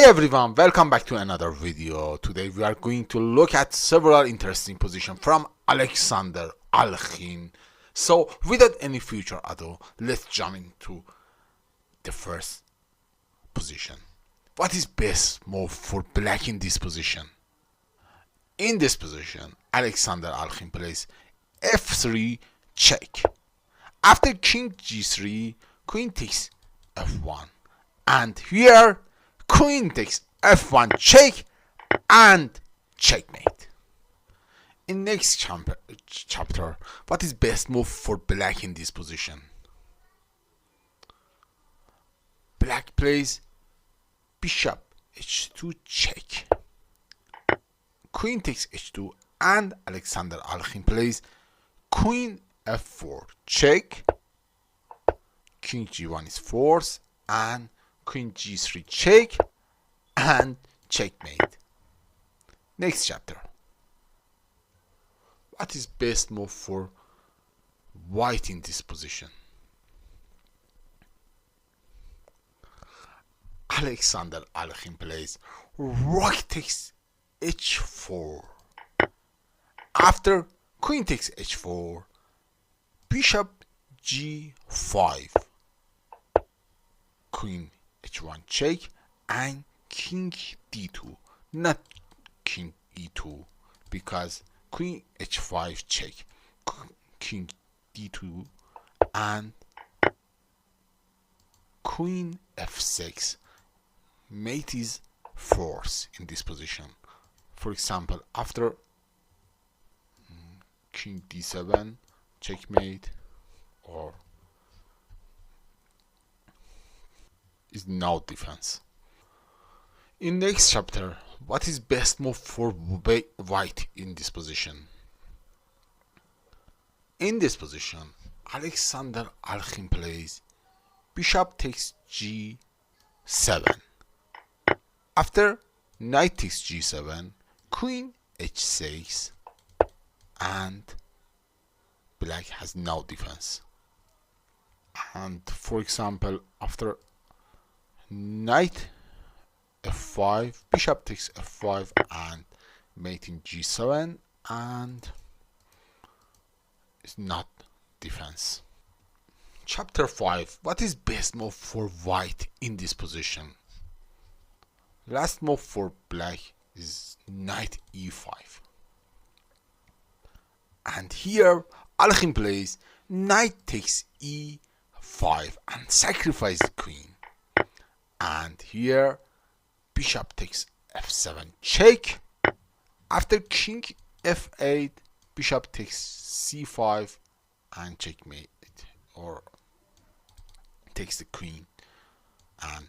everyone, welcome back to another video. Today we are going to look at several interesting positions from Alexander Alekhine. So without any further ado, let's jump into the first position. What is best move for black in this position? In this position, Alexander Alekhine plays f3 check. After king g3, queen takes f1, and here queen takes f1 check and checkmate. In next chapter, what is best move for black in this position? Black plays bishop h2 check. Queen takes h2 and Alexander Alekhine plays queen f4 check. King g1 is forced and queen g3 check and checkmate. Next chapter. What is best move for white in this position? Alexander Alekhine plays rook takes h4. After queen takes h4, bishop g5, queen h1 check and king d2, not king e2, because queen h5 check, king d2 and queen f6. Mate is forced in this position. For example, after king d7 checkmate, or is no defense. In next chapter, what is best move for white in this position? In this position, Alexander Alekhine plays bishop takes g7. After knight takes g7, queen h6, and black has no defense. And for example, after knight f5, bishop takes f5 and mating g7, and it's not defense. Chapter 5. What is best move for white in this position? Last move for black is knight e5. And here Alekhine plays knight takes e5 and sacrifice the queen. And here bishop takes f7 check. After king f8, bishop takes c5 and checkmate, or takes the queen, and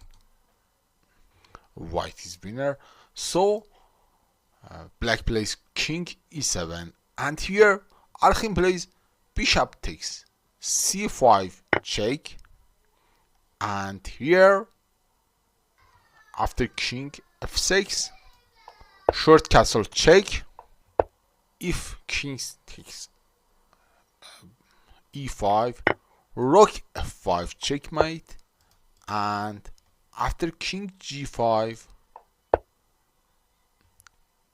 white is winner. So black plays king e7, and here Alekhine plays bishop takes c5 check, and here after king f6, short castle check. If king takes e5, rook f5 checkmate, and after king g5,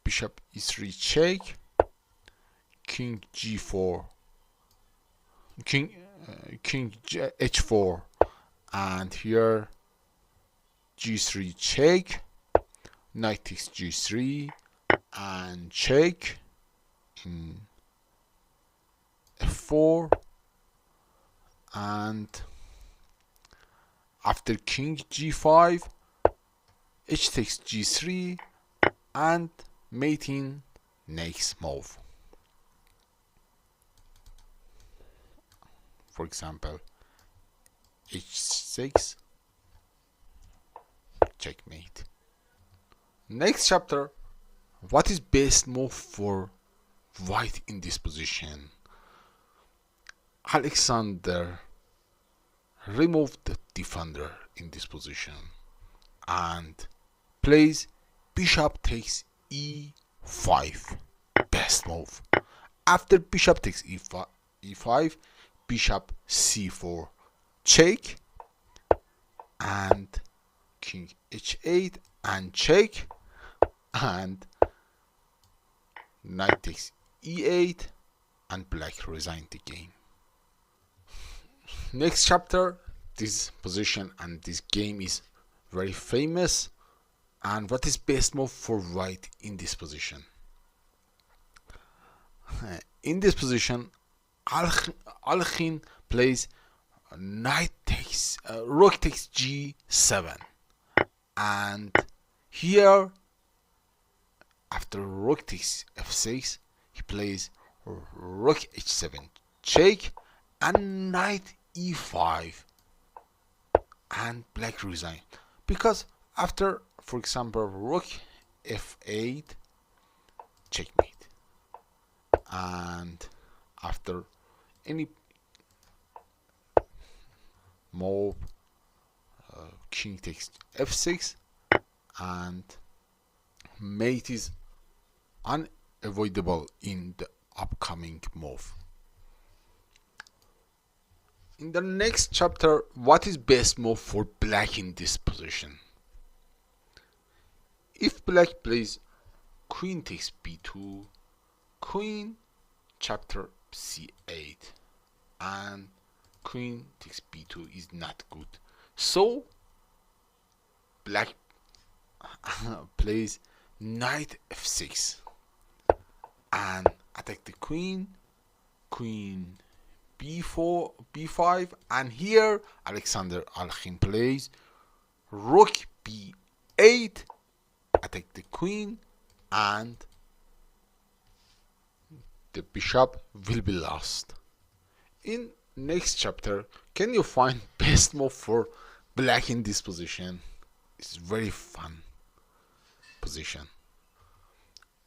bishop e3 check, king g4, king h4, and here g3 check, knight takes g3 and check in f4, and after king g5, h takes g3 and mating next move. For example, h6 checkmate. Next chapter, what is best move for white in this position? Alexander removed the defender in this position and plays bishop takes e5. Best move. After bishop takes e5, bishop c4 check, and king h8 and check, and knight takes e8, and black resigned the game. Next chapter, this position and this game is very famous. And what is best move for white in this position? In this position, Alekhine plays rook takes g7, and here after rook takes f6, he plays rook h7 check and knight e5, and black resign because after, for example, rook f8 checkmate, and after any move, king takes f6, and mate is unavoidable in the upcoming move. In the next chapter, what is best move for black in this position? If black plays queen takes b2, queen chapter c8, and queen takes b2 is not good, so black plays knight f6 and attack the queen, queen b4, b5, and here Alexander Alekhine plays rook b8, attack the queen, and the bishop will be lost. In next chapter, can you find best move for black in this position? It's very fun position.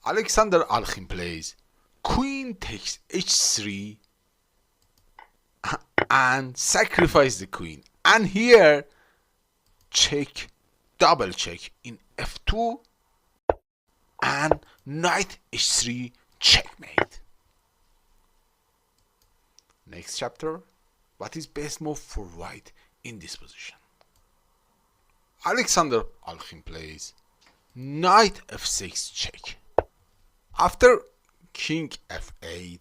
Alexander Alekhine plays queen takes h3 and sacrifice the queen, and here check, double check in f2, and knight h3 checkmate. Next chapter, what is best move for white in this position? Alexander Alekhine plays knight f6 check. After king f8,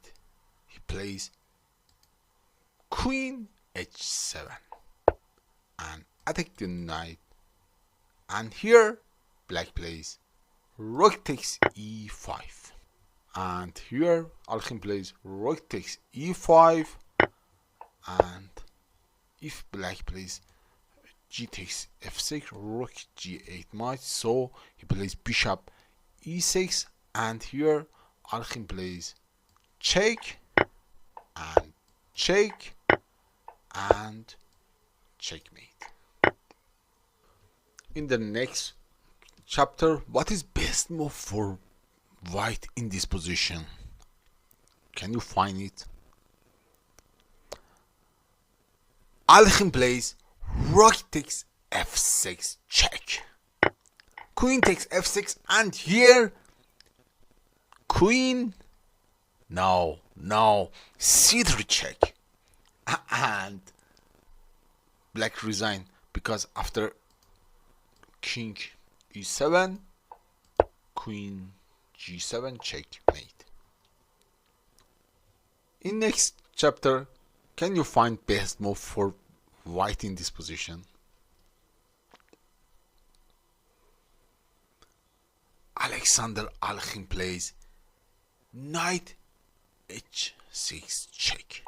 he plays queen h7 and attack the knight, and here black plays rook takes e5, and here Alekhine plays rook takes e5, and if black plays g takes f6, rook g8 might, so he plays bishop e6, and here Alekhine plays check and check and checkmate. In the next chapter, what is best move for white in this position? Can you find it? Alekhine plays rook takes f6 check, queen takes f6, and here queen, no, c3 check, and black resign because after king e7, queen g7 checkmate. In next chapter, can you find best move for white in this position? Alexander Alekhine plays knight h6 check.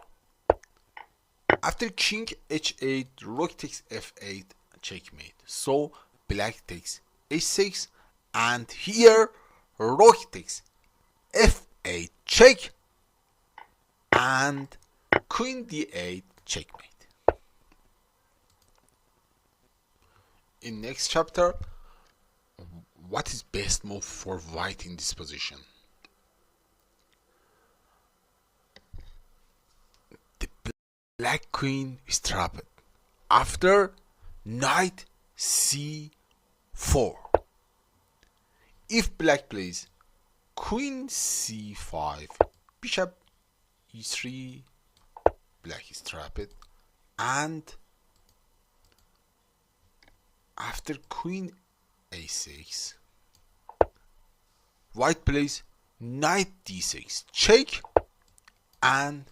After king h8, rook takes f8 checkmate, so black takes h6, and here rook takes f8 check and queen d8 checkmate. In next chapter, what is best move for white in this position? The black queen is trapped after knight c4. If black plays queen c5, bishop e3, black is trapped, and after queen a6. White plays knight d6 check and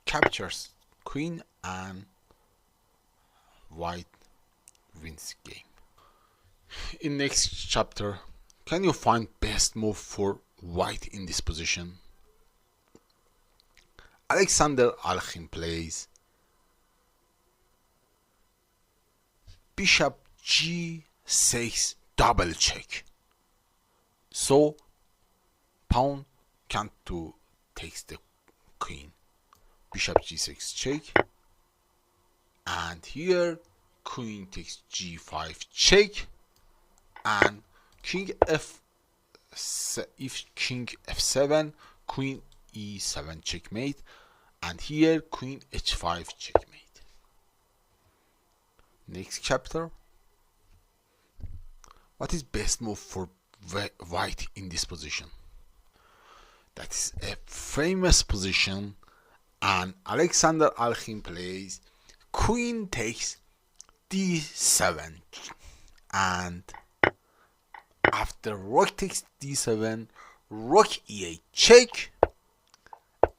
captures queen, and white wins the game. In next chapter, can you find best move for white in this position? Alexander Alekhine plays bishop g6 double check. So pawn can't to takes the queen. Bishop g6 check, and here queen takes g5 check, and king f, if king f7, queen e7 checkmate, and here queen h5 checkmate. Next chapter, what is best move for white in this position? That is a famous position, and Alexander Alekhine plays queen takes d7, and after rook takes d7, rook e8 check,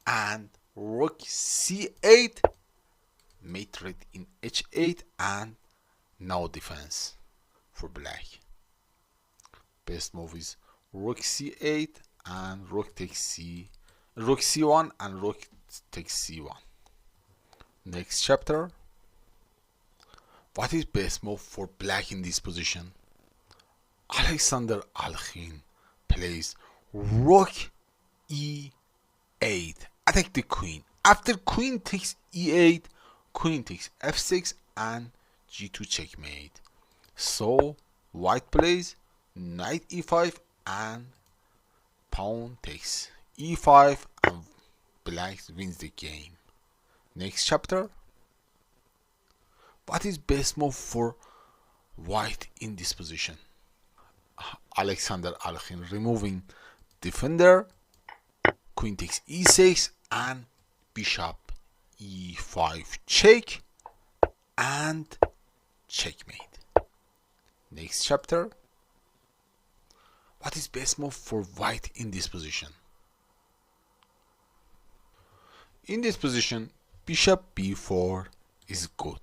and rook c8, mate red in h8, and no defense for black. Best move is rook c8 and rook c1 and rook takes c1. Next chapter, what is best move for black in this position? Alexander Alekhine plays rook e8, attack the queen. After queen takes e8, queen takes f6 and g2 checkmate. So white plays knight e5 and pawn takes e5, and black wins the game. Next chapter, what is best move for white in this position? Alexander Alekhine removing defender, queen takes e6 and bishop e5 check and checkmate. Next chapter, what is best move for white in this position? In this position, bishop b4 is good,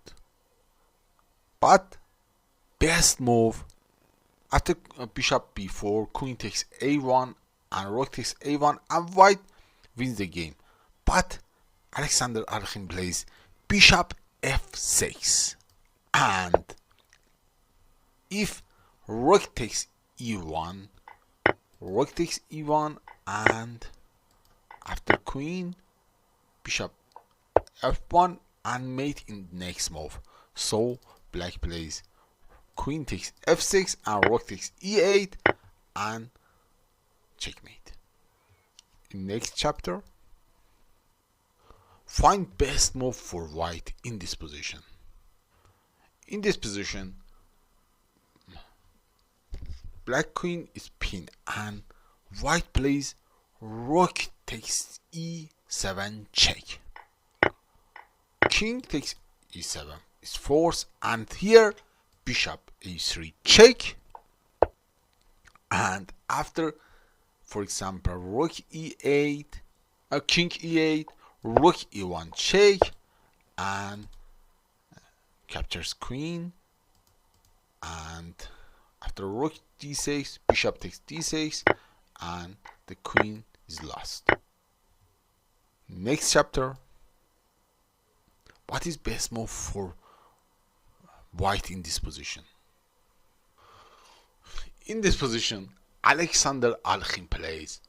but best move after bishop b4, queen takes a1 and rook takes a1, and white wins the game. But Alexander Alekhine plays bishop f6, and if rook takes e1, rook takes e1, and after queen, bishop f1 and mate in next move. So black plays queen takes f6 and rook takes e8 and checkmate. In next chapter, find best move for white in this position. In this position, black queen is pinned and white plays rook takes e7 check. King takes e7 is forced, and here bishop a3 check, and after, for example, rook e8, king e8, rook e1 check, and captures queen, and after rook d6, bishop takes d6, and the queen is lost. Next chapter, what is best move for white in this position? In this position, Alexander Alekhine plays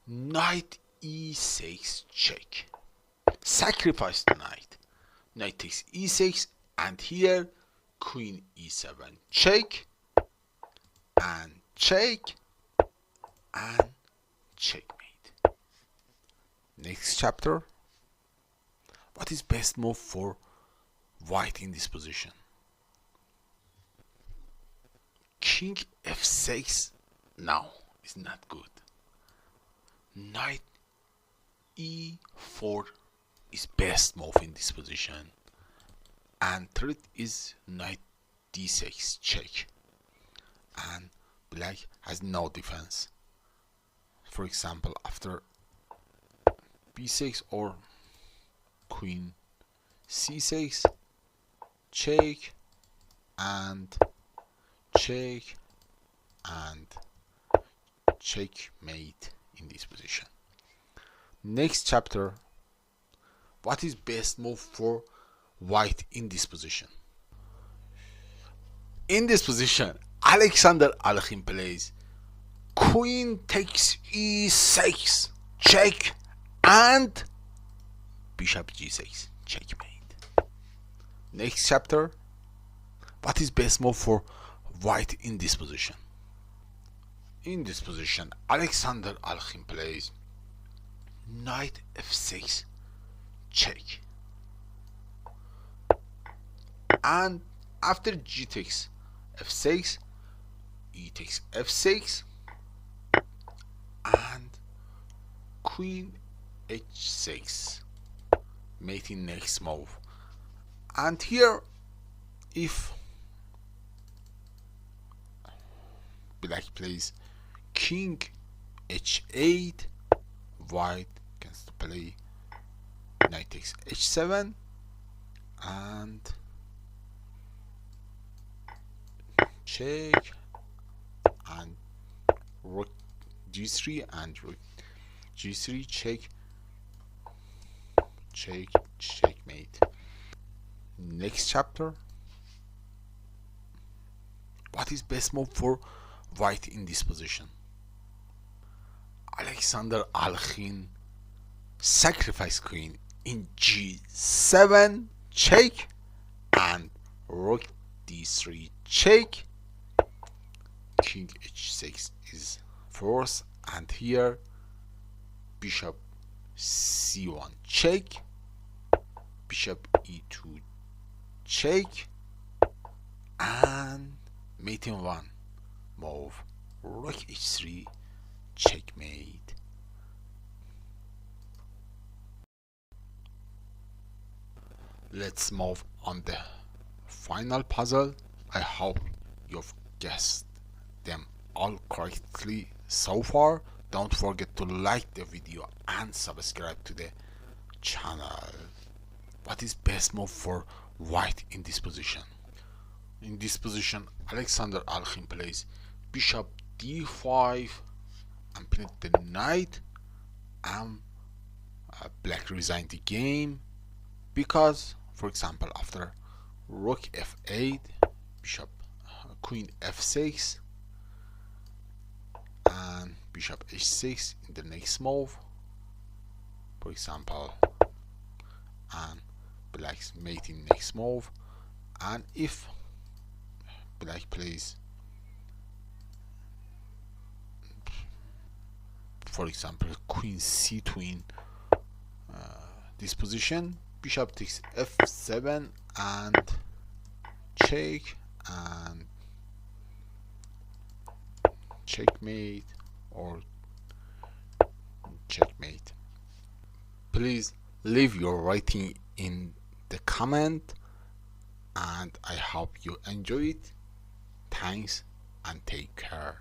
knight e6 check. Sacrifice the knight. Knight takes e6, and here queen e7 check, and check, and checkmate. Next chapter, what is best move for white in this position? King f6 now is not good. Knight e4 is best move in this position, and third is knight d6 check. and black has no defense. For example, after b6 or queen c6, check and check and checkmate in this position. Next chapter, what is best move for white in this position? In this position, Alexander Alekhine plays queen takes e6, check, and bishop g6, checkmate. Next chapter, what is best move for white in this position? In this position, Alexander Alekhine plays knight f6, check, and after g takes f6, e takes f6, and queen h6, mating next move. And here, if black plays king h8, white can play knight takes h7 and check, and rook g3 and rook g3, check, check, checkmate. Next chapter, what is best move for white in this position? Alexander Alekhine sacrifice queen in g7, check, and rook d3, check, king h6 is forced, and here bishop c1, check, bishop e2, check, and mating one move, rook h3, checkmate. Let's move on the final puzzle. I hope you've guessed them all correctly so far. Don't forget to like the video and subscribe to the channel. What is best move for white in this position? In this position, Alexander Alekhine plays bishop d5 and pin the knight, and black resigned the game because, for example, after rook f8, bishop queen f6, and bishop h6 in the next move, for example, and black's mating next move. And if black plays, for example, queen c2 this position, bishop takes f7 and check and checkmate or checkmate. Please leave your rating in the comment, and I hope you enjoy it. Thanks and take care.